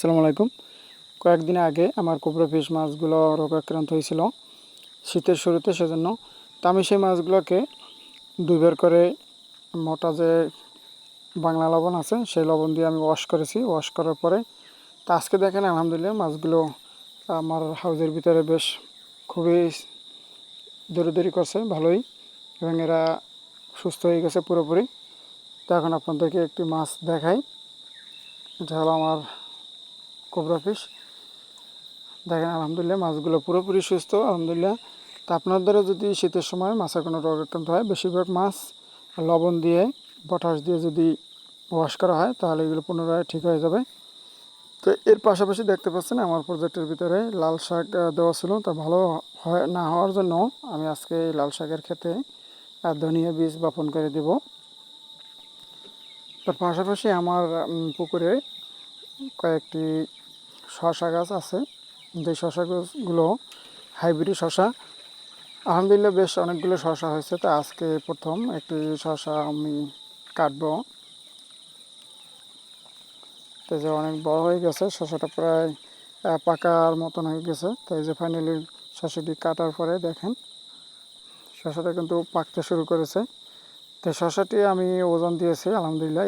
আসসালামু আলাইকুম। কয়েকদিন আগে আমার কোবরা ফিশ মাছগুলো রোগাক্রান্ত হয়েছিল শীতের শুরুতে, সেজন্য তো আমি সেই মাছগুলোকে দুইবার করে মোটা যে বাংলা লবণ আছে সেই লবণ দিয়ে আমি ওয়াশ করেছি। ওয়াশ করার পরে তো আজকে দেখেন আলহামদুলিল্লাহ মাছগুলো আমার হাউজের ভিতরে বেশ খুবই দৌড়াদৌড়ি করছে ভালোই, এবং এরা সুস্থ হয়ে গেছে পুরোপুরি। তো এখন আপনাদেরকে একটি মাছ দেখাই। এটা হলো আমার কোবরা ফিশ। দেখেন আলহামদুলিল্লাহ মাছগুলো পুরোপুরি সুস্থ আলহামদুলিল্লাহ। তা আপনাদেরও যদি শীতের সময় মাছের কোনো রোগ আক্রান্ত হয়, বেশিরভাগ মাছ লবণ দিয়ে পটাশ দিয়ে যদি ওয়াশ করা হয় তাহলে এগুলো পুনরায় ঠিক হয়ে যাবে। তো এর পাশাপাশি দেখতে পাচ্ছেন আমার প্রজেক্টের ভিতরে লাল শাক দেওয়া ছিল, তা ভালো হয় না হওয়ার জন্য আমি আজকে এই লাল শাকের ক্ষেতে ধনিয়া বীজ বপন করে দেব। তার পাশাপাশি আমার পুকুরে কয়েকটি শসা গাছ আছে, যে শসা গাছগুলো হাইব্রিড শসা। আলহামদুলিল্লাহ বেশ অনেকগুলো শসা হয়েছে। তো আজকে প্রথম একটি শসা আমি কাটবো। তো যে অনেক বড় হয়ে গেছে শসাটা, প্রায় পাকার মতন হয়ে গেছে। তো এই যে ফাইনালি শসাটি কাটার পরে দেখেন শসাটা কিন্তু পাকতে শুরু করেছে। তো শসাটি আমি ওজন দিয়েছি আলহামদুলিল্লাহ